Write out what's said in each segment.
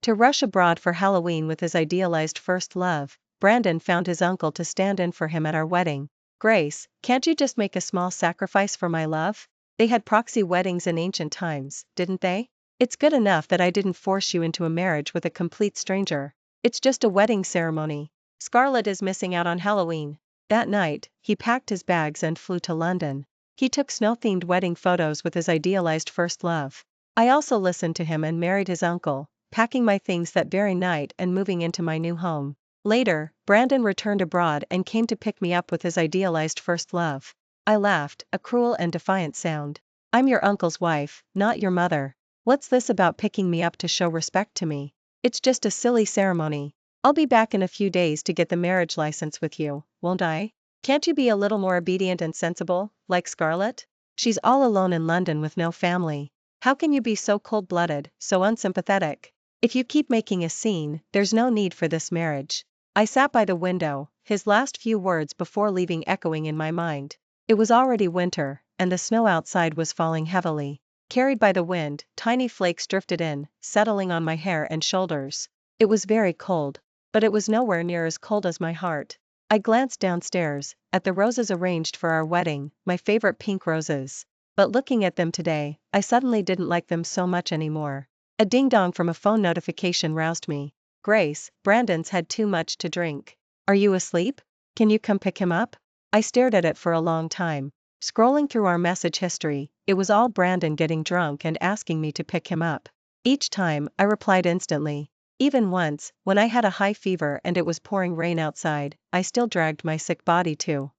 To rush abroad for Halloween with his idealized first love, Brandon found his uncle to stand in for him at our wedding. Grace, can't you just make a small sacrifice for my love? They had proxy weddings in ancient times, didn't they? It's good enough that I didn't force you into a marriage with a complete stranger. It's just a wedding ceremony. Scarlett is missing out on Halloween. That night, he packed his bags and flew to London. He took snow-themed wedding photos with his idealized first love. I also listened to him and married his uncle, packing my things that very night and moving into my new home. Later, Brandon returned abroad and came to pick me up with his idealized first love. I laughed, a cruel and defiant sound. I'm your uncle's wife, not your mother. What's this about picking me up to show respect to me? It's just a silly ceremony. I'll be back in a few days to get the marriage license with you, won't I? Can't you be a little more obedient and sensible, like Scarlett? She's all alone in London with no family. How can you be so cold-blooded, so unsympathetic? If you keep making a scene, there's no need for this marriage. I sat by the window, his last few words before leaving echoing in my mind. It was already winter, and the snow outside was falling heavily. Carried by the wind, tiny flakes drifted in, settling on my hair and shoulders. It was very cold, but it was nowhere near as cold as my heart. I glanced downstairs, at the roses arranged for our wedding, my favorite pink roses. But looking at them today, I suddenly didn't like them so much anymore. A ding-dong from a phone notification roused me. Grace, Brandon's had too much to drink. Are you asleep? Can you come pick him up? I stared at it for a long time. Scrolling through our message history, it was all Brandon getting drunk and asking me to pick him up. Each time, I replied instantly. Even once, when I had a high fever and it was pouring rain outside, I still dragged my sick body to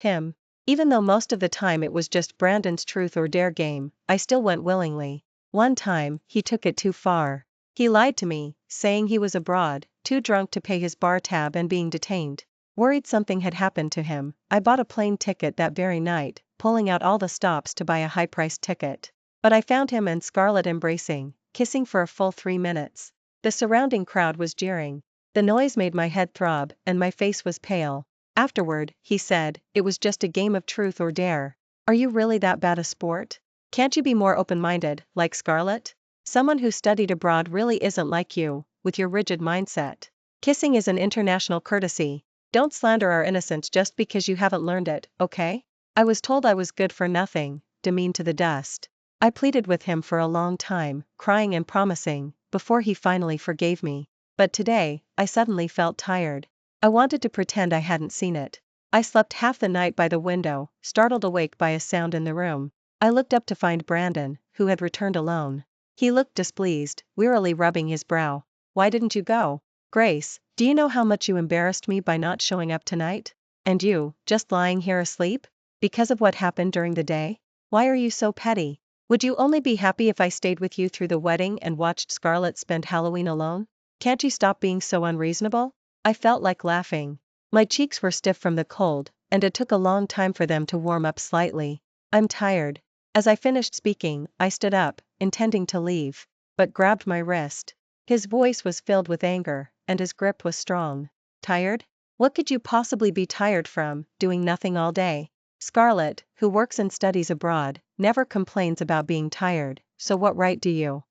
him. Even though most of the time it was just Brandon's truth or dare game, I still went willingly. One time, he took it too far. He lied to me, saying he was abroad, too drunk to pay his bar tab and being detained. Worried something had happened to him, I bought a plane ticket that very night, pulling out all the stops to buy a high-priced ticket. But I found him and Scarlett embracing, kissing for a full 3 minutes. The surrounding crowd was jeering. The noise made my head throb, and my face was pale. Afterward, he said, it was just a game of truth or dare. Are you really that bad a sport? Can't you be more open-minded, like Scarlett? Someone who studied abroad really isn't like you, with your rigid mindset. Kissing is an international courtesy. Don't slander our innocence just because you haven't learned it, okay? I was told I was good for nothing, demeaned to the dust. I pleaded with him for a long time, crying and promising, before he finally forgave me. But today, I suddenly felt tired. I wanted to pretend I hadn't seen it. I slept half the night by the window, startled awake by a sound in the room. I looked up to find Brandon, who had returned alone. He looked displeased, wearily rubbing his brow. Why didn't you go? Grace, do you know how much you embarrassed me by not showing up tonight? And you, just lying here asleep? Because of what happened during the day? Why are you so petty? Would you only be happy if I stayed with you through the wedding and watched Scarlett spend Halloween alone? Can't you stop being so unreasonable? I felt like laughing. My cheeks were stiff from the cold, and it took a long time for them to warm up slightly. I'm tired. As I finished speaking, I stood up, intending to leave, but grabbed my wrist. His voice was filled with anger, and his grip was strong. Tired? What could you possibly be tired from, doing nothing all day? Scarlett, who works and studies abroad, never complains about being tired, so what right do you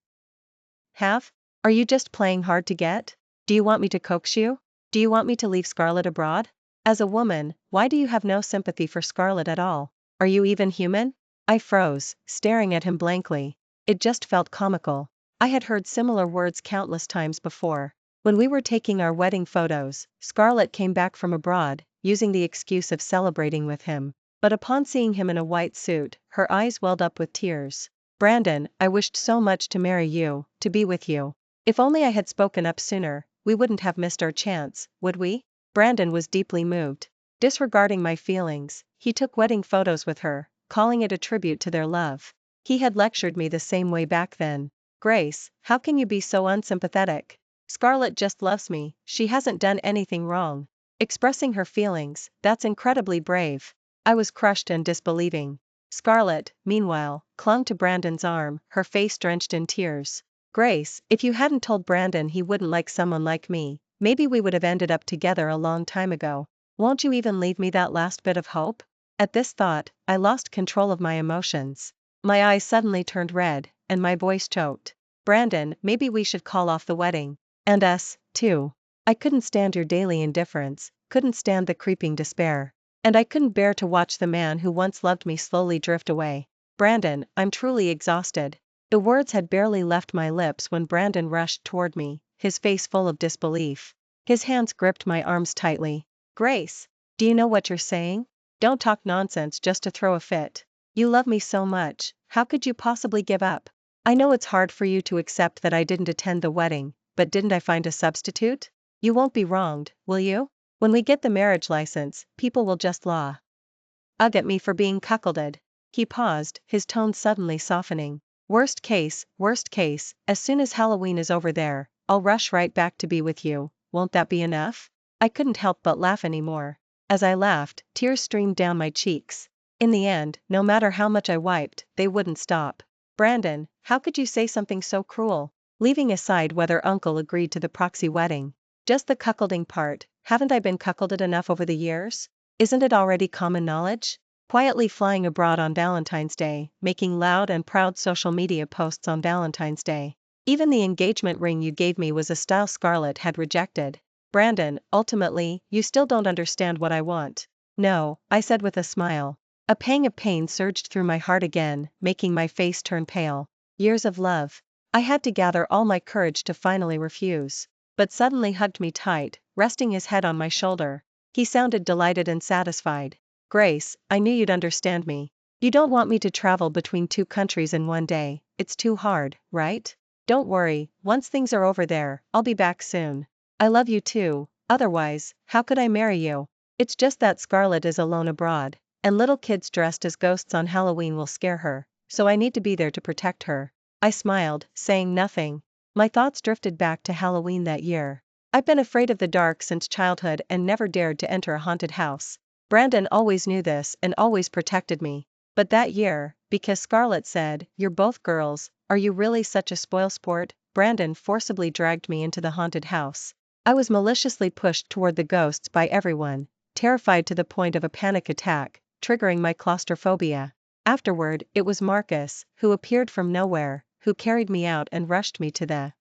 have? Are you just playing hard to get? Do you want me to coax you? Do you want me to leave Scarlett abroad? As a woman, why do you have no sympathy for Scarlett at all? Are you even human? I froze, staring at him blankly. It just felt comical. I had heard similar words countless times before. When we were taking our wedding photos, Scarlett came back from abroad, using the excuse of celebrating with him. But upon seeing him in a white suit, her eyes welled up with tears. Brandon, I wished so much to marry you, to be with you. If only I had spoken up sooner, we wouldn't have missed our chance, would we? Brandon was deeply moved. Disregarding my feelings, he took wedding photos with her, calling it a tribute to their love. He had lectured me the same way back then. Grace, how can you be so unsympathetic? Scarlett just loves me, she hasn't done anything wrong. Expressing her feelings, that's incredibly brave. I was crushed and disbelieving. Scarlett, meanwhile, clung to Brandon's arm, her face drenched in tears. Grace, if you hadn't told Brandon he wouldn't like someone like me, maybe we would have ended up together a long time ago. Won't you even leave me that last bit of hope? At this thought, I lost control of my emotions. My eyes suddenly turned red, and my voice choked. Brandon, maybe we should call off the wedding. And us, too. I couldn't stand your daily indifference, couldn't stand the creeping despair. And I couldn't bear to watch the man who once loved me slowly drift away. Brandon, I'm truly exhausted. The words had barely left my lips when Brandon rushed toward me, his face full of disbelief. His hands gripped my arms tightly. Grace, do you know what you're saying? Don't talk nonsense just to throw a fit. You love me so much, how could you possibly give up? I know it's hard for you to accept that I didn't attend the wedding, but didn't I find a substitute? You won't be wronged, will you? When we get the marriage license, people will just ugh at me for being cuckolded. He paused, his tone suddenly softening. Worst case, as soon as Halloween is over there, I'll rush right back to be with you, won't that be enough? I couldn't help but laugh anymore. As I laughed, tears streamed down my cheeks. In the end, no matter how much I wiped, they wouldn't stop. Brandon, how could you say something so cruel? Leaving aside whether Uncle agreed to the proxy wedding. Just the cuckolding part, haven't I been cuckolded enough over the years? Isn't it already common knowledge? Quietly flying abroad on Valentine's Day, making loud and proud social media posts on Valentine's Day. Even the engagement ring you gave me was a style Scarlett had rejected. Brandon, ultimately, you still don't understand what I want. No, I said with a smile. A pang of pain surged through my heart again, making my face turn pale. Years of love. I had to gather all my courage to finally refuse. But suddenly hugged me tight, resting his head on my shoulder. He sounded delighted and satisfied. Grace, I knew you'd understand me. You don't want me to travel between two countries in one day, it's too hard, right? Don't worry, once things are over there, I'll be back soon. I love you too, otherwise, how could I marry you? It's just that Scarlett is alone abroad, and little kids dressed as ghosts on Halloween will scare her, so I need to be there to protect her. I smiled, saying nothing. My thoughts drifted back to Halloween that year. I've been afraid of the dark since childhood and never dared to enter a haunted house. Brandon always knew this and always protected me. But that year, because Scarlett said, "You're both girls, are you really such a spoilsport?" Brandon forcibly dragged me into the haunted house. I was maliciously pushed toward the ghosts by everyone, terrified to the point of a panic attack, triggering my claustrophobia. Afterward, it was Marcus, who appeared from nowhere, who carried me out and rushed me to the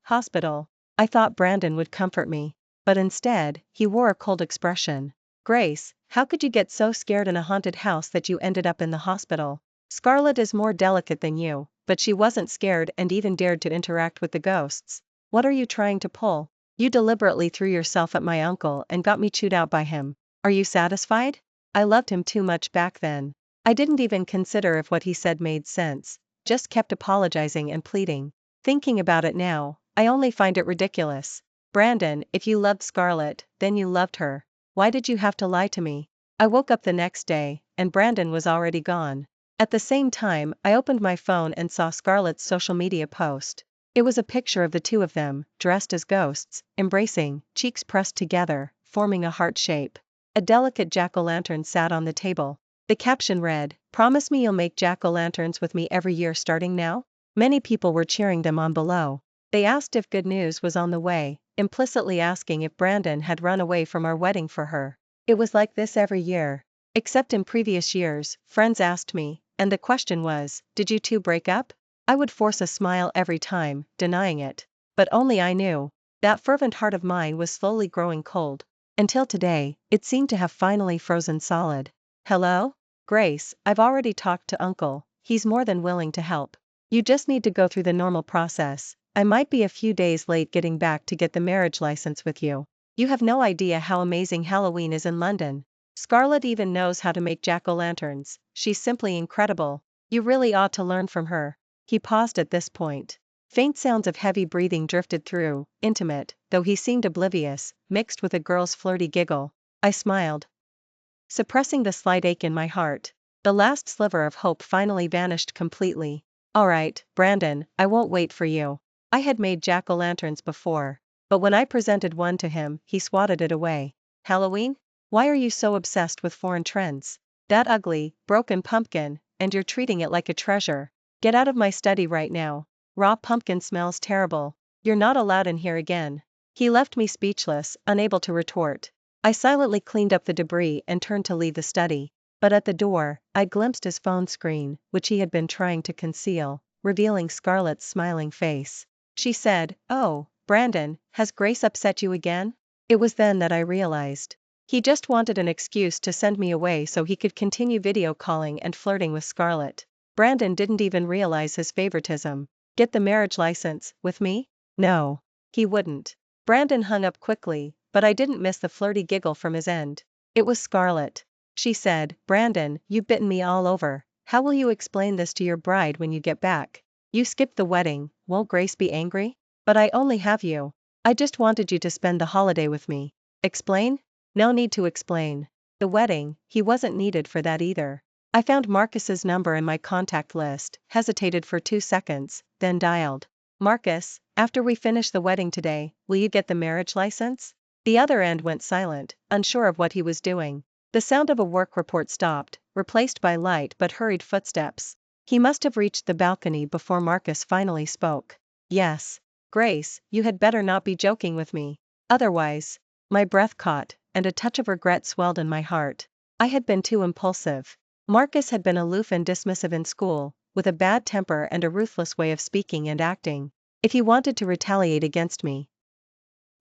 hospital. I thought Brandon would comfort me. But instead, he wore a cold expression. Grace, how could you get so scared in a haunted house that you ended up in the hospital? Scarlett is more delicate than you, but she wasn't scared and even dared to interact with the ghosts. What are you trying to pull? You deliberately threw yourself at my uncle and got me chewed out by him. Are you satisfied? I loved him too much back then. I didn't even consider if what he said made sense, just kept apologizing and pleading. Thinking about it now, I only find it ridiculous. Brandon, if you loved Scarlett, then you loved her. Why did you have to lie to me? I woke up the next day, and Brandon was already gone. At the same time, I opened my phone and saw Scarlett's social media post. It was a picture of the two of them, dressed as ghosts, embracing, cheeks pressed together, forming a heart shape. A delicate jack-o'-lantern sat on the table. The caption read, "Promise me you'll make jack-o'-lanterns with me every year starting now?" Many people were cheering them on below. They asked if good news was on the way, implicitly asking if Brandon had run away from our wedding for her. It was like this every year. Except in previous years, friends asked me, and the question was, did you two break up? I would force a smile every time, denying it. But only I knew. That fervent heart of mine was slowly growing cold. Until today, it seemed to have finally frozen solid. Hello? Grace, I've already talked to Uncle, he's more than willing to help. You just need to go through the normal process. I might be a few days late getting back to get the marriage license with you. You have no idea how amazing Halloween is in London. Scarlett even knows how to make jack-o'-lanterns, she's simply incredible. You really ought to learn from her. He paused at this point. Faint sounds of heavy breathing drifted through, intimate, though he seemed oblivious, mixed with a girl's flirty giggle. I smiled, suppressing the slight ache in my heart. The last sliver of hope finally vanished completely. All right, Brandon, I won't wait for you. I had made jack-o'-lanterns before, but when I presented one to him, he swatted it away. Halloween? Why are you so obsessed with foreign trends? That ugly, broken pumpkin, and you're treating it like a treasure. Get out of my study right now. Raw pumpkin smells terrible. You're not allowed in here again. He left me speechless, unable to retort. I silently cleaned up the debris and turned to leave the study. But at the door, I glimpsed his phone screen, which he had been trying to conceal. revealing Scarlett's smiling face. She said, "Oh, Brandon, has Grace upset you again?" It was then that I realized. He just wanted an excuse to send me away so he could continue video calling and flirting with Scarlett. Brandon didn't even realize his favoritism. Get the marriage license, with me? No. He wouldn't. Brandon hung up quickly, but I didn't miss the flirty giggle from his end. It was Scarlett. She said, "Brandon, you've bitten me all over. How will you explain this to your bride when you get back? You skipped the wedding, won't Grace be angry? But I only have you. I just wanted you to spend the holiday with me." Explain? No need to explain. The wedding, he wasn't needed for that either. I found Marcus's number in my contact list, hesitated for 2 seconds, then dialed. "Marcus, after we finish the wedding today, will you get the marriage license?" The other end went silent, unsure of what he was doing. The sound of a work report stopped, replaced by light but hurried footsteps. He must have reached the balcony before Marcus finally spoke. "Yes. Grace, you had better not be joking with me. Otherwise." My breath caught, and a touch of regret swelled in my heart. I had been too impulsive. Marcus had been aloof and dismissive in school, with a bad temper and a ruthless way of speaking and acting. If he wanted to retaliate against me.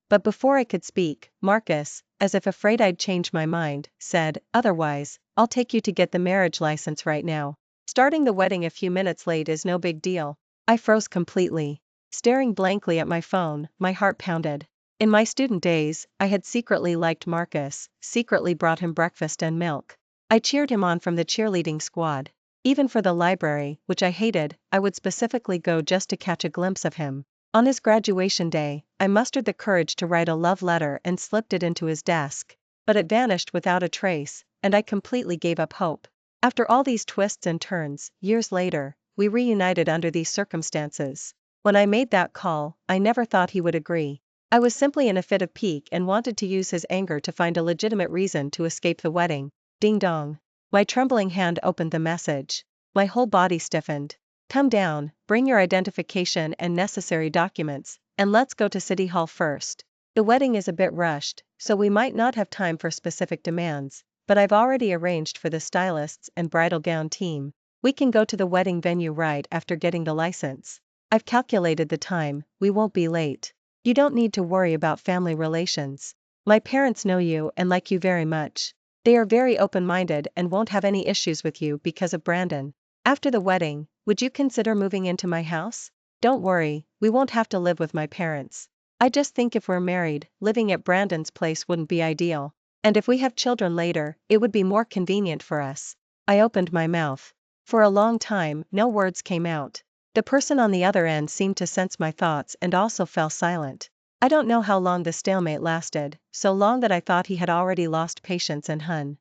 But before I could speak, Marcus, as if afraid I'd change my mind, said, "Otherwise, I'll take you to get the marriage license right now. Starting the wedding a few minutes late is no big deal." I froze completely. Staring blankly at my phone, my heart pounded. In my student days, I had secretly liked Marcus, secretly brought him breakfast and milk. I cheered him on from the cheerleading squad. Even for the library, which I hated, I would specifically go just to catch a glimpse of him. On his graduation day, I mustered the courage to write a love letter and slipped it into his desk. But it vanished without a trace, and I completely gave up hope. After all these twists and turns, years later, we reunited under these circumstances. When I made that call, I never thought he would agree. I was simply in a fit of pique and wanted to use his anger to find a legitimate reason to escape the wedding. Ding dong. My trembling hand opened the message. My whole body stiffened. "Come down, bring your identification and necessary documents, and let's go to City Hall first. The wedding is a bit rushed, so we might not have time for specific demands, but I've already arranged for the stylists and bridal gown team. We can go to the wedding venue right after getting the license. I've calculated the time, we won't be late. You don't need to worry about family relations. My parents know you and like you very much. They are very open-minded and won't have any issues with you because of Brandon. After the wedding, would you consider moving into my house? Don't worry, we won't have to live with my parents. I just think if we're married, living at Brandon's place wouldn't be ideal. And if we have children later, it would be more convenient for us." I opened my mouth. For a long time, no words came out. The person on the other end seemed to sense my thoughts and also fell silent. I don't know how long the stalemate lasted, so long that I thought he had already lost patience and hung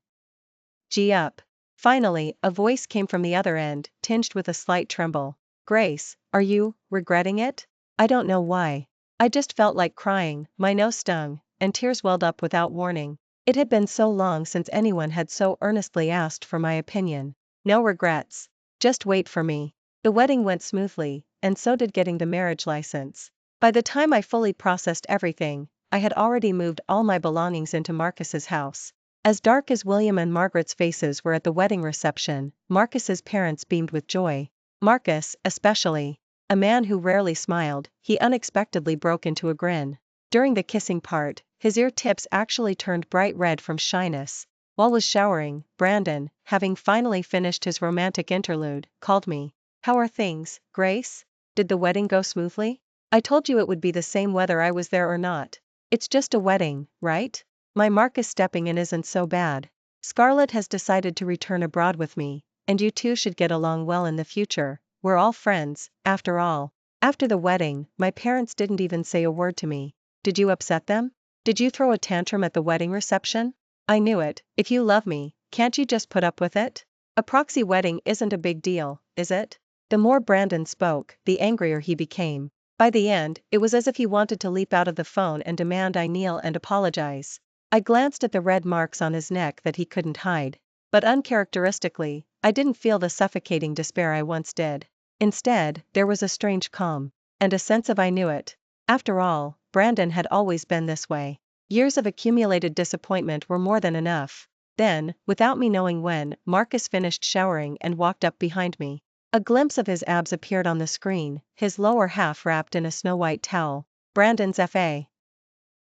up. Finally, a voice came from the other end, tinged with a slight tremble. "Grace, are you regretting it?" I don't know why. I just felt like crying, my nose stung, and tears welled up without warning. It had been so long since anyone had so earnestly asked for my opinion. No regrets. Just wait for me. The wedding went smoothly, and so did getting the marriage license. By the time I fully processed everything, I had already moved all my belongings into Marcus's house. As dark as William and Margaret's faces were at the wedding reception, Marcus's parents beamed with joy. Marcus, especially. A man who rarely smiled, he unexpectedly broke into a grin. During the kissing part, his ear tips actually turned bright red from shyness. While was showering, Brandon, having finally finished his romantic interlude, called me. "How are things, Grace? Did the wedding go smoothly? I told you it would be the same whether I was there or not. It's just a wedding, right? My Marcus stepping in isn't so bad. Scarlett has decided to return abroad with me, and you two should get along well in the future. We're all friends, after all." After the wedding, my parents didn't even say a word to me. Did you upset them? Did you throw a tantrum at the wedding reception? I knew it. If you love me, can't you just put up with it? A proxy wedding isn't a big deal, is it? The more Brandon spoke, the angrier he became. By the end, it was as if he wanted to leap out of the phone and demand I kneel and apologize. I glanced at the red marks on his neck that he couldn't hide. But uncharacteristically, I didn't feel the suffocating despair I once did. Instead, there was a strange calm. And a sense of I knew it. After all, Brandon had always been this way. Years of accumulated disappointment were more than enough. Then, without me knowing when, Marcus finished showering and walked up behind me. A glimpse of his abs appeared on the screen, his lower half wrapped in a snow-white towel. Brandon's FA.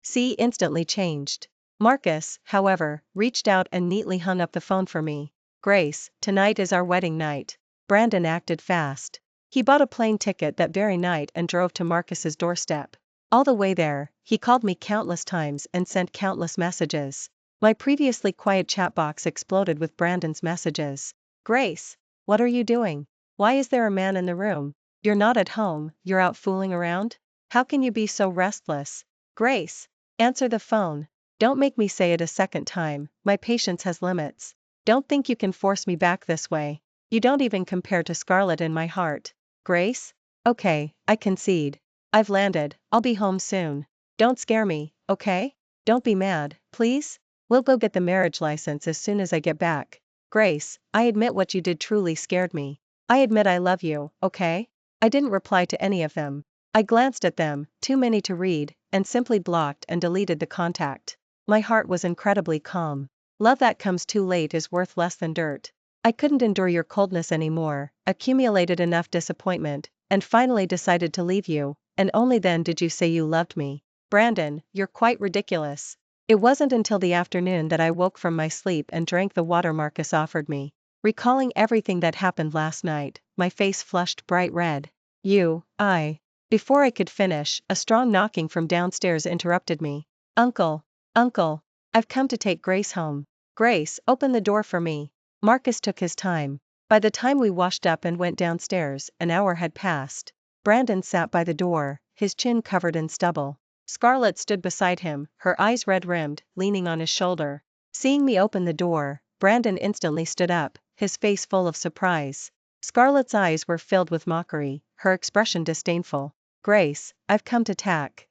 C instantly changed. Marcus, however, reached out and neatly hung up the phone for me. Grace, tonight is our wedding night. Brandon acted fast. He bought a plane ticket that very night and drove to Marcus's doorstep. All the way there, he called me countless times and sent countless messages. My previously quiet chat box exploded with Brandon's messages. Grace, what are you doing? Why is there a man in the room? You're not at home, you're out fooling around? How can you be so restless? Grace, answer the phone. Don't make me say it a second time, my patience has limits. Don't think you can force me back this way. You don't even compare to Scarlett in my heart. Grace? Okay, I concede. I've landed, I'll be home soon. Don't scare me, okay? Don't be mad, please? We'll go get the marriage license as soon as I get back. Grace, I admit what you did truly scared me. I admit I love you, okay? I didn't reply to any of them. I glanced at them, too many to read, and simply blocked and deleted the contact. My heart was incredibly calm. Love that comes too late is worth less than dirt. I couldn't endure your coldness anymore, accumulated enough disappointment, and finally decided to leave you, and only then did you say you loved me. Brandon, you're quite ridiculous. It wasn't until the afternoon that I woke from my sleep and drank the water Marcus offered me. Recalling everything that happened last night, my face flushed bright red. Before I could finish, a strong knocking from downstairs interrupted me. Uncle, I've come to take Grace home. Grace, open the door for me. Marcus took his time. By the time we washed up and went downstairs, an hour had passed. Brandon sat by the door, his chin covered in stubble. Scarlett stood beside him, her eyes red-rimmed, leaning on his shoulder. Seeing me open the door, Brandon instantly stood up, his face full of surprise. Scarlett's eyes were filled with mockery, her expression disdainful. Grace, I've come to take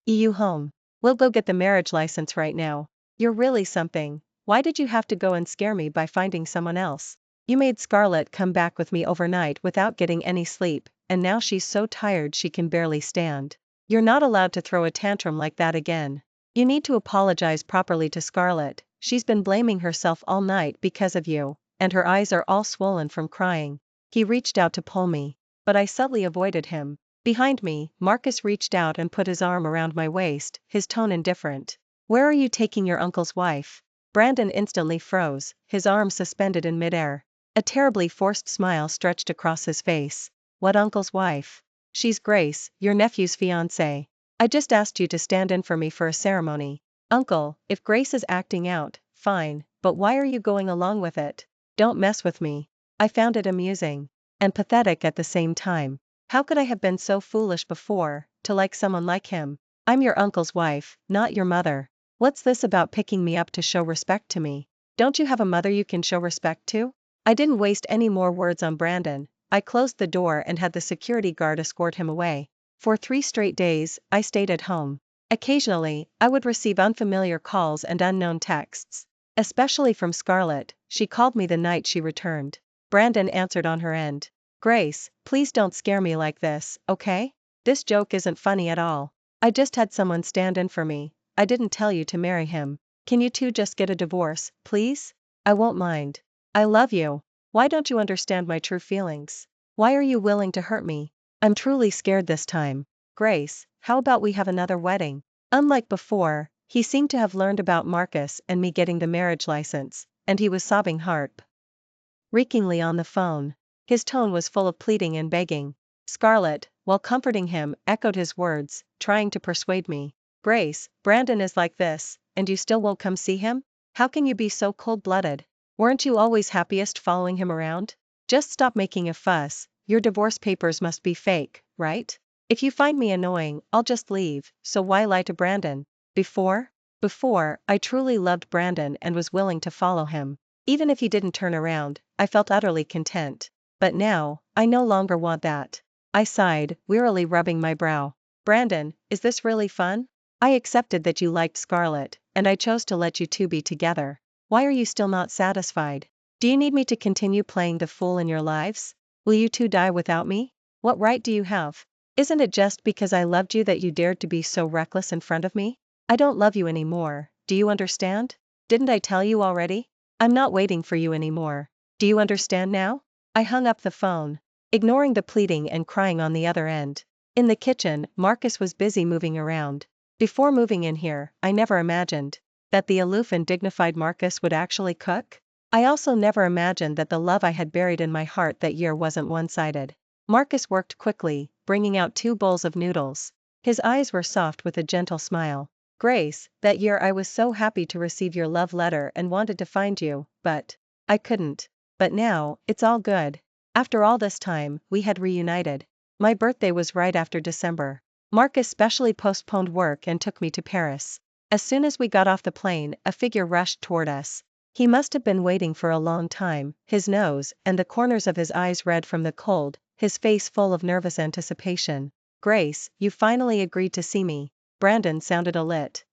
you home. We'll go get the marriage license right now. You're really something. Why did you have to go and scare me by finding someone else? You made Scarlett come back with me overnight without getting any sleep, and now she's so tired she can barely stand. You're not allowed to throw a tantrum like that again. You need to apologize properly to Scarlett. She's been blaming herself all night because of you, and her eyes are all swollen from crying. He reached out to pull me, but I subtly avoided him. Behind me, Marcus reached out and put his arm around my waist, his tone indifferent. Where are you taking your uncle's wife? Brandon instantly froze, his arms suspended in midair. A terribly forced smile stretched across his face. What uncle's wife? She's Grace, your nephew's fiancée. I just asked you to stand in for me for a ceremony. Uncle, if Grace is acting out, fine, but why are you going along with it? Don't mess with me. I found it amusing. And pathetic at the same time. How could I have been so foolish before, to like someone like him? I'm your uncle's wife, not your mother. What's this about picking me up to show respect to me? Don't you have a mother you can show respect to? I didn't waste any more words on Brandon. I closed the door and had the security guard escort him away. For 3 straight days, I stayed at home. Occasionally, I would receive unfamiliar calls and unknown texts. Especially from Scarlett, she called me the night she returned. Brandon answered on her end. Grace, please don't scare me like this, okay? This joke isn't funny at all. I just had someone stand in for me. I didn't tell you to marry him. Can you two just get a divorce, please? I won't mind. I love you. Why don't you understand my true feelings? Why are you willing to hurt me? I'm truly scared this time. Grace, how about we have another wedding? Unlike before, he seemed to have learned about Marcus and me getting the marriage license, and he was sobbing heart-wreakingly on the phone. His tone was full of pleading and begging. Scarlett, while comforting him, echoed his words, trying to persuade me. Grace, Brandon is like this, and you still won't come see him? How can you be so cold-blooded? Weren't you always happiest following him around? Just stop making a fuss. Your divorce papers must be fake, right? If you find me annoying, I'll just leave, so why lie to Brandon? Before, I truly loved Brandon and was willing to follow him. Even if he didn't turn around, I felt utterly content. But now, I no longer want that. I sighed, wearily rubbing my brow. Brandon, is this really fun? I accepted that you liked Scarlett, and I chose to let you two be together. Why are you still not satisfied? Do you need me to continue playing the fool in your lives? Will you two die without me? What right do you have? Isn't it just because I loved you that you dared to be so reckless in front of me? I don't love you anymore, do you understand? Didn't I tell you already? I'm not waiting for you anymore. Do you understand now? I hung up the phone, ignoring the pleading and crying on the other end. In the kitchen, Marcus was busy moving around. Before moving in here, I never imagined that the aloof and dignified Marcus would actually cook. I also never imagined that the love I had buried in my heart that year wasn't one-sided. Marcus worked quickly, bringing out 2 bowls of noodles. His eyes were soft with a gentle smile. Grace, that year I was so happy to receive your love letter and wanted to find you, but I couldn't. But now, it's all good. After all this time, we had reunited. My birthday was right after December. Marcus specially postponed work and took me to Paris. As soon as we got off the plane, a figure rushed toward us. He must have been waiting for a long time, his nose and the corners of his eyes red from the cold, his face full of nervous anticipation. Grace, you finally agreed to see me. Brandon sounded a lit.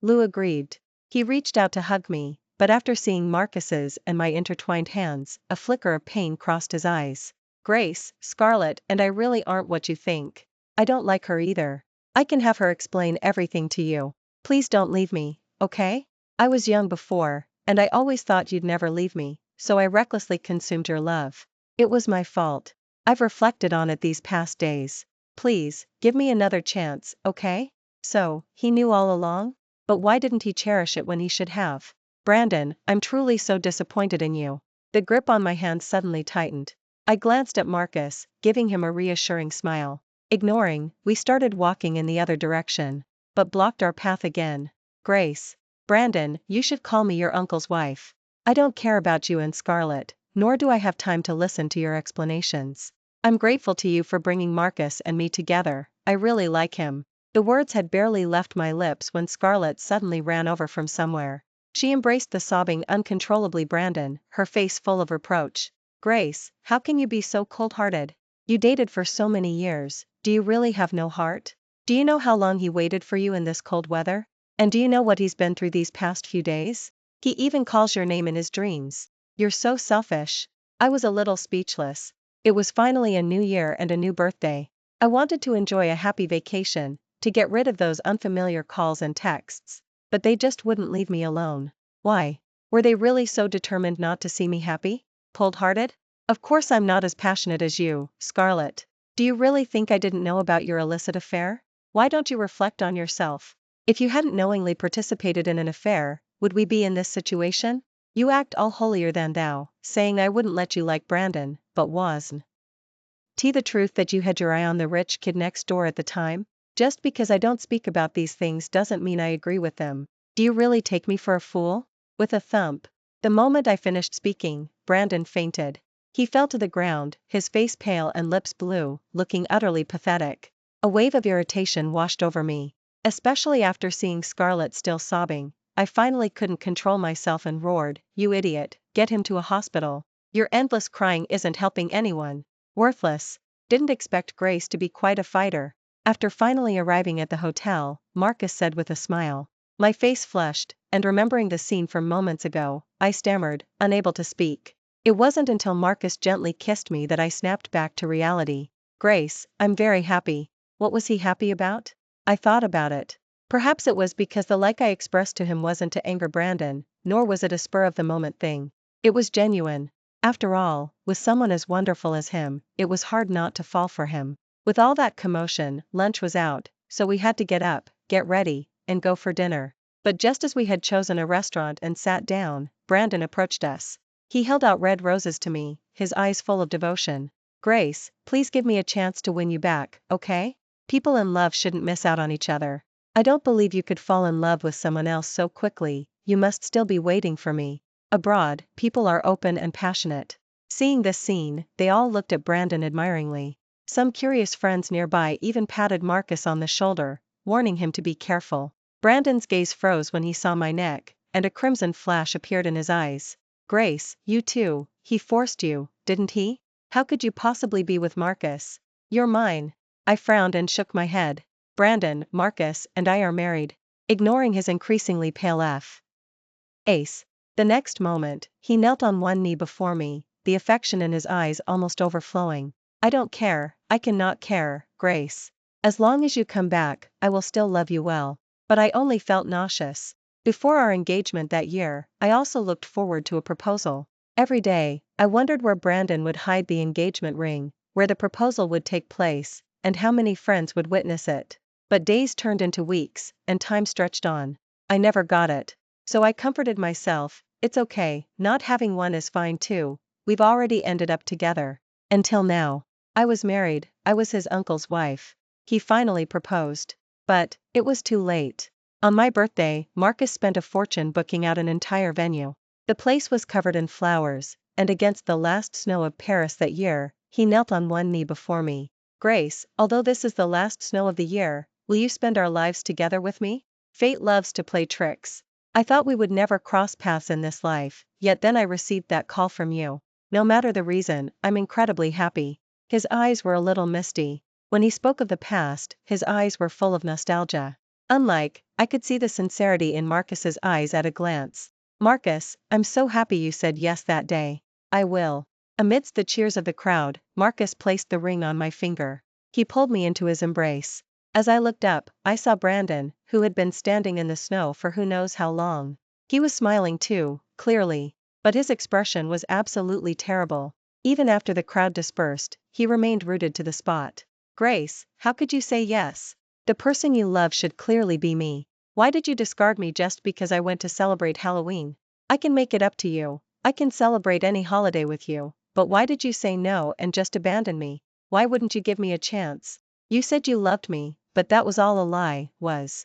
Lou agreed. He reached out to hug me, but after seeing Marcus's and my intertwined hands, a flicker of pain crossed his eyes. Grace, Scarlett and I really aren't what you think. I don't like her either. I can have her explain everything to you. Please don't leave me, okay? I was young before, and I always thought you'd never leave me, so I recklessly consumed your love. It was my fault. I've reflected on it these past days. Please, give me another chance, okay? So, he knew all along? But why didn't he cherish it when he should have? Brandon, I'm truly so disappointed in you. The grip on my hand suddenly tightened. I glanced at Marcus, giving him a reassuring smile. Ignoring, we started walking in the other direction, but blocked our path again. Grace. Brandon, you should call me your uncle's wife. I don't care about you and Scarlett, nor do I have time to listen to your explanations. I'm grateful to you for bringing Marcus and me together, I really like him. The words had barely left my lips when Scarlett suddenly ran over from somewhere. She embraced the sobbing uncontrollably Brandon, her face full of reproach. Grace, how can you be so cold-hearted? You dated for so many years, do you really have no heart? Do you know how long he waited for you in this cold weather? And do you know what he's been through these past few days? He even calls your name in his dreams. You're so selfish. I was a little speechless. It was finally a new year and a new birthday. I wanted to enjoy a happy vacation, to get rid of those unfamiliar calls and texts. But they just wouldn't leave me alone. Why? Were they really so determined not to see me happy? Cold-hearted? Of course I'm not as passionate as you, Scarlett. Do you really think I didn't know about your illicit affair? Why don't you reflect on yourself? If you hadn't knowingly participated in an affair, would we be in this situation? You act all holier than thou, saying I wouldn't let you like Brandon, but wasn't the truth that you had your eye on the rich kid next door at the time? Just because I don't speak about these things doesn't mean I agree with them. Do you really take me for a fool? With a thump. The moment I finished speaking, Brandon fainted. He fell to the ground, his face pale and lips blue, looking utterly pathetic. A wave of irritation washed over me. Especially after seeing Scarlett still sobbing, I finally couldn't control myself and roared, "You idiot, get him to a hospital. Your endless crying isn't helping anyone. Worthless." Didn't expect Grace to be quite a fighter. After finally arriving at the hotel, Marcus said with a smile. My face flushed, and remembering the scene from moments ago, I stammered, unable to speak. It wasn't until Marcus gently kissed me that I snapped back to reality. Grace, I'm very happy. What was he happy about? I thought about it. Perhaps it was because the like I expressed to him wasn't to anger Brandon, nor was it a spur-of-the-moment thing. It was genuine. After all, with someone as wonderful as him, it was hard not to fall for him. With all that commotion, lunch was out, so we had to get up, get ready, and go for dinner. But just as we had chosen a restaurant and sat down, Brandon approached us. He held out red roses to me, his eyes full of devotion. Grace, please give me a chance to win you back, okay? People in love shouldn't miss out on each other. I don't believe you could fall in love with someone else so quickly, you must still be waiting for me. Abroad, people are open and passionate. Seeing this scene, they all looked at Brandon admiringly. Some curious friends nearby even patted Marcus on the shoulder, warning him to be careful. Brandon's gaze froze when he saw my neck, and a crimson flash appeared in his eyes. Grace, you too, he forced you, didn't he? How could you possibly be with Marcus? You're mine. I frowned and shook my head. Brandon, Marcus, and I are married. Ignoring his increasingly pale face. The next moment, he knelt on one knee before me, the affection in his eyes almost overflowing. I don't care, I cannot care, Grace. As long as you come back, I will still love you well. But I only felt nauseous. Before our engagement that year, I also looked forward to a proposal. Every day, I wondered where Brandon would hide the engagement ring, where the proposal would take place, and how many friends would witness it. But days turned into weeks, and time stretched on. I never got it. So I comforted myself, it's okay, not having one is fine too, we've already ended up together. Until now. I was married, I was his uncle's wife. He finally proposed. But, it was too late. On my birthday, Marcus spent a fortune booking out an entire venue. The place was covered in flowers, and against the last snow of Paris that year, he knelt on one knee before me. Grace, although this is the last snow of the year, will you spend our lives together with me? Fate loves to play tricks. I thought we would never cross paths in this life, yet then I received that call from you. No matter the reason, I'm incredibly happy. His eyes were a little misty. When he spoke of the past, his eyes were full of nostalgia. Unlike, I could see the sincerity in Marcus's eyes at a glance. Marcus, I'm so happy you said yes that day. I will. Amidst the cheers of the crowd, Marcus placed the ring on my finger. He pulled me into his embrace. As I looked up, I saw Brandon, who had been standing in the snow for who knows how long. He was smiling too, clearly. But his expression was absolutely terrible. Even after the crowd dispersed, he remained rooted to the spot. Grace, how could you say yes? The person you love should clearly be me. Why did you discard me just because I went to celebrate Halloween? I can make it up to you. I can celebrate any holiday with you. But why did you say no and just abandon me? Why wouldn't you give me a chance? You said you loved me, but that was all a lie, was.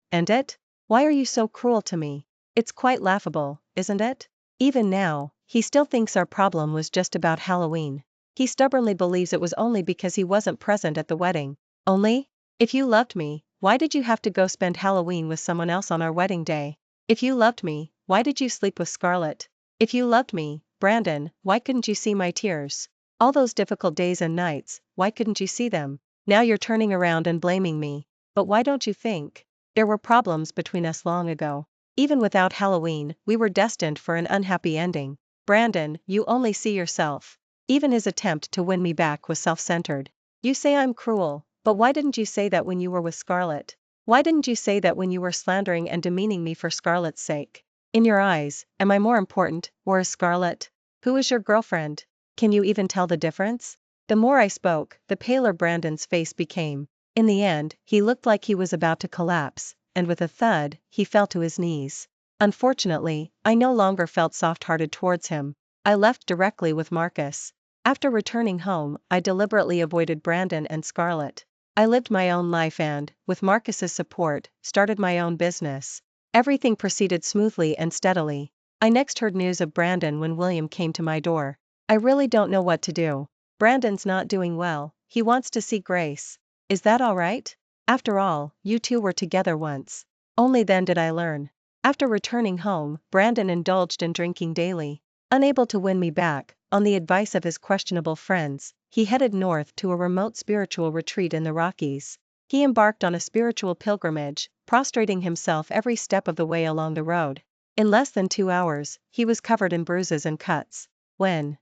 And it? Why are you so cruel to me? It's quite laughable, isn't it? Even now, he still thinks our problem was just about Halloween. He stubbornly believes it was only because he wasn't present at the wedding. Only? If you loved me, why did you have to go spend Halloween with someone else on our wedding day? If you loved me, why did you sleep with Scarlett? If you loved me, Brandon, why couldn't you see my tears? All those difficult days and nights, why couldn't you see them? Now you're turning around and blaming me. But why don't you think? There were problems between us long ago. Even without Halloween, we were destined for an unhappy ending. Brandon, you only see yourself. Even his attempt to win me back was self-centered. You say I'm cruel, but why didn't you say that when you were with Scarlett? Why didn't you say that when you were slandering and demeaning me for Scarlett's sake? In your eyes, am I more important, or is Scarlett? Who is your girlfriend? Can you even tell the difference? The more I spoke, the paler Brandon's face became. In the end, he looked like he was about to collapse, and with a thud, he fell to his knees. Unfortunately, I no longer felt soft-hearted towards him. I left directly with Marcus. After returning home, I deliberately avoided Brandon and Scarlett. I lived my own life and, with Marcus's support, started my own business. Everything proceeded smoothly and steadily. I next heard news of Brandon when William came to my door. I really don't know what to do. Brandon's not doing well, he wants to see Grace. Is that all right? After all, you two were together once. Only then did I learn. After returning home, Brandon indulged in drinking daily. Unable to win me back, on the advice of his questionable friends, he headed north to a remote spiritual retreat in the Rockies. He embarked on a spiritual pilgrimage, prostrating himself every step of the way along the road. In less than 2 hours, he was covered in bruises and cuts. When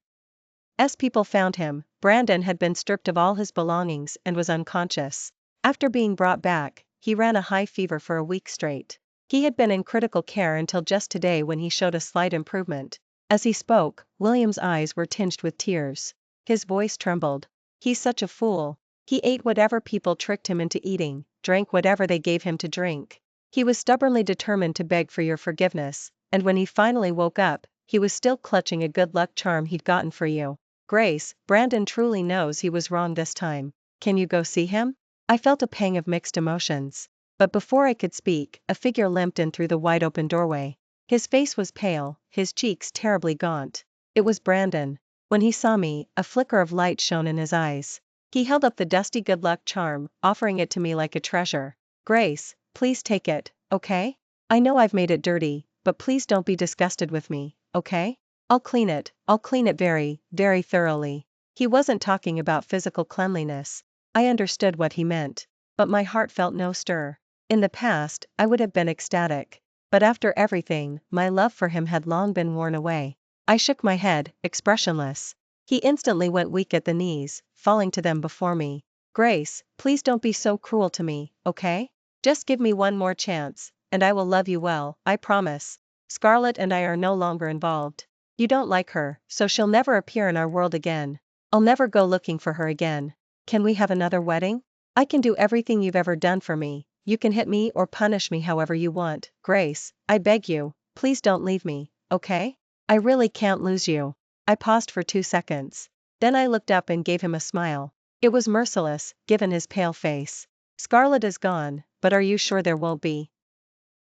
people found him, Brandon had been stripped of all his belongings and was unconscious. After being brought back, he ran a high fever for a week straight. He had been in critical care until just today when he showed a slight improvement. As he spoke, William's eyes were tinged with tears. His voice trembled. He's such a fool. He ate whatever people tricked him into eating, drank whatever they gave him to drink. He was stubbornly determined to beg for your forgiveness, and when he finally woke up, he was still clutching a good luck charm he'd gotten for you. Grace, Brandon truly knows he was wrong this time. Can you go see him? I felt a pang of mixed emotions. But before I could speak, a figure limped in through the wide-open doorway. His face was pale, his cheeks terribly gaunt. It was Brandon. When he saw me, a flicker of light shone in his eyes. He held up the dusty good luck charm, offering it to me like a treasure. Grace, please take it, okay? I know I've made it dirty, but please don't be disgusted with me, okay? I'll clean it very, very thoroughly. He wasn't talking about physical cleanliness. I understood what he meant. But my heart felt no stir. In the past, I would have been ecstatic. But after everything, my love for him had long been worn away. I shook my head, expressionless. He instantly went weak at the knees, falling to them before me. Grace, please don't be so cruel to me, okay? Just give me one more chance, and I will love you well, I promise. Scarlett and I are no longer involved. You don't like her, so she'll never appear in our world again. I'll never go looking for her again. Can we have another wedding? I can do everything you've ever done for me. You can hit me or punish me however you want. Grace, I beg you, please don't leave me, okay? I really can't lose you. I paused for 2 seconds. Then I looked up and gave him a smile. It was merciless, given his pale face. Scarlett is gone, but are you sure there won't be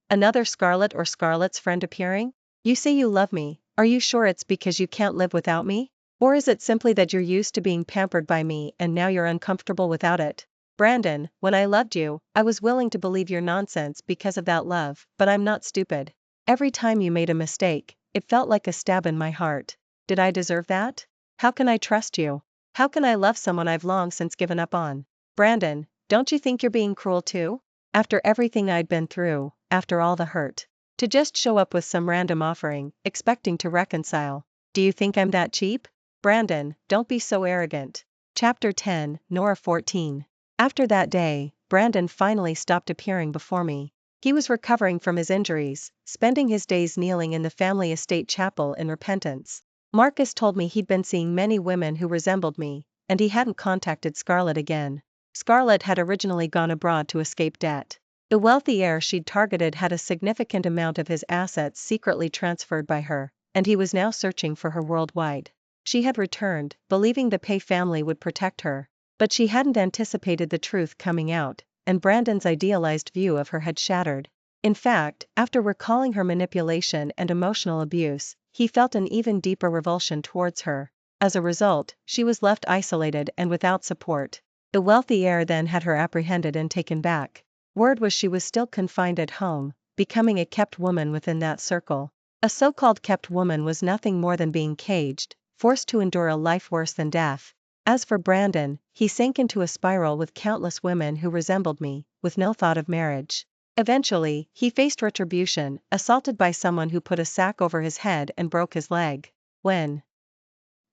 another Scarlett or Scarlett's friend appearing? You say you love me, are you sure it's because you can't live without me? Or is it simply that you're used to being pampered by me and now you're uncomfortable without it? Brandon, when I loved you, I was willing to believe your nonsense because of that love, but I'm not stupid. Every time you made a mistake, it felt like a stab in my heart. Did I deserve that? How can I trust you? How can I love someone I've long since given up on? Brandon, don't you think you're being cruel too? After everything I'd been through, after all the hurt, to just show up with some random offering, expecting to reconcile. Do you think I'm that cheap? Brandon, don't be so arrogant. Chapter 10, Nora 14. After that day, Brandon finally stopped appearing before me. He was recovering from his injuries, spending his days kneeling in the family estate chapel in repentance. Marcus told me he'd been seeing many women who resembled me, and he hadn't contacted Scarlett again. Scarlett had originally gone abroad to escape debt. The wealthy heir she'd targeted had a significant amount of his assets secretly transferred by her, and he was now searching for her worldwide. She had returned, believing the Pei family would protect her. But she hadn't anticipated the truth coming out, and Brandon's idealized view of her had shattered. In fact, after recalling her manipulation and emotional abuse, he felt an even deeper revulsion towards her. As a result, she was left isolated and without support. The wealthy heir then had her apprehended and taken back. Word was she was still confined at home, becoming a kept woman within that circle. A so-called kept woman was nothing more than being caged, forced to endure a life worse than death. As for Brandon, he sank into a spiral with countless women who resembled me, with no thought of marriage. Eventually, he faced retribution, assaulted by someone who put a sack over his head and broke his leg. When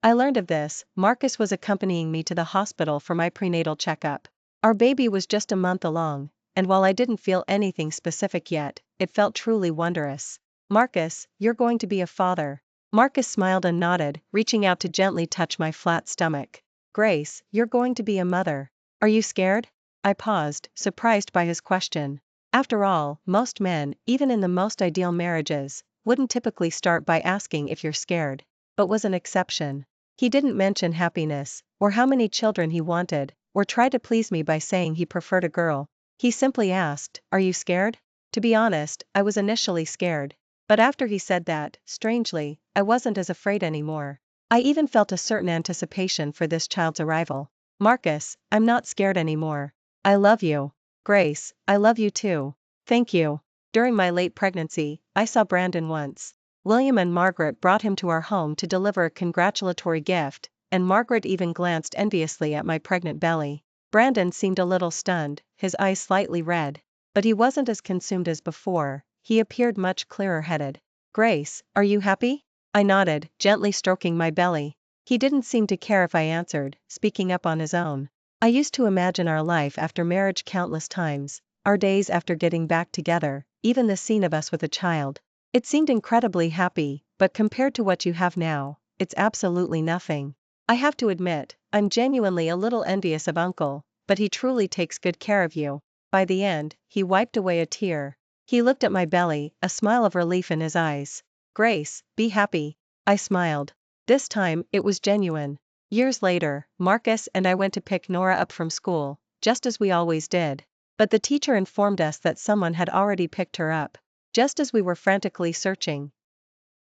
I learned of this, Marcus was accompanying me to the hospital for my prenatal checkup. Our baby was just a month along, and while I didn't feel anything specific yet, it felt truly wondrous. Marcus, you're going to be a father. Marcus smiled and nodded, reaching out to gently touch my flat stomach. Grace, you're going to be a mother. Are you scared? I paused, surprised by his question. After all, most men, even in the most ideal marriages, wouldn't typically start by asking if you're scared. But was an exception. He didn't mention happiness, or how many children he wanted, or try to please me by saying he preferred a girl. He simply asked, "Are you scared?" To be honest, I was initially scared. But after he said that, strangely, I wasn't as afraid anymore. I even felt a certain anticipation for this child's arrival. Marcus, I'm not scared anymore. I love you. Grace, I love you too. Thank you. During my late pregnancy, I saw Brandon once. William and Margaret brought him to our home to deliver a congratulatory gift, and Margaret even glanced enviously at my pregnant belly. Brandon seemed a little stunned, his eyes slightly red. But he wasn't as consumed as before, he appeared much clearer-headed. Grace, are you happy? I nodded, gently stroking my belly. He didn't seem to care if I answered, speaking up on his own. I used to imagine our life after marriage countless times, our days after getting back together, even the scene of us with a child. It seemed incredibly happy, but compared to what you have now, it's absolutely nothing. I have to admit, I'm genuinely a little envious of Uncle, but he truly takes good care of you. By the end, he wiped away a tear. He looked at my belly, a smile of relief in his eyes. Grace, be happy. I smiled. This time, it was genuine. Years later, Marcus and I went to pick Nora up from school, just as we always did. But the teacher informed us that someone had already picked her up. Just as we were frantically searching,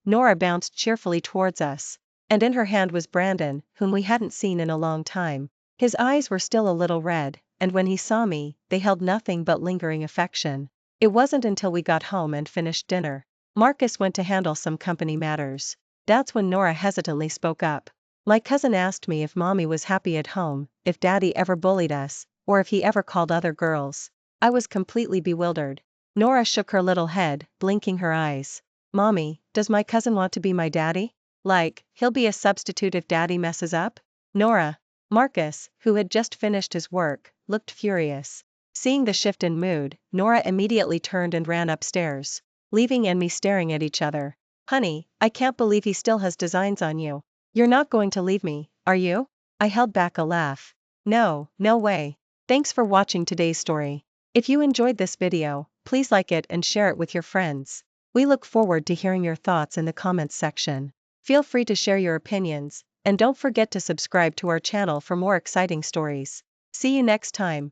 Nora bounced cheerfully towards us. And in her hand was Brandon, whom we hadn't seen in a long time. His eyes were still a little red, and when he saw me, they held nothing but lingering affection. It wasn't until we got home and finished dinner. Marcus went to handle some company matters. That's when Nora hesitantly spoke up. My cousin asked me if Mommy was happy at home, if Daddy ever bullied us, or if he ever called other girls. I was completely bewildered. Nora shook her little head, blinking her eyes. Mommy, does my cousin want to be my daddy? Like, he'll be a substitute if Daddy messes up? Nora. Marcus, who had just finished his work, looked furious. Seeing the shift in mood, Nora immediately turned and ran upstairs, leaving and me staring at each other. Honey, I can't believe he still has designs on you. You're not going to leave me, are you? I held back a laugh. No, no way. Thanks for watching today's story. If you enjoyed this video, please like it and share it with your friends. We look forward to hearing your thoughts in the comments section. Feel free to share your opinions, and don't forget to subscribe to our channel for more exciting stories. See you next time.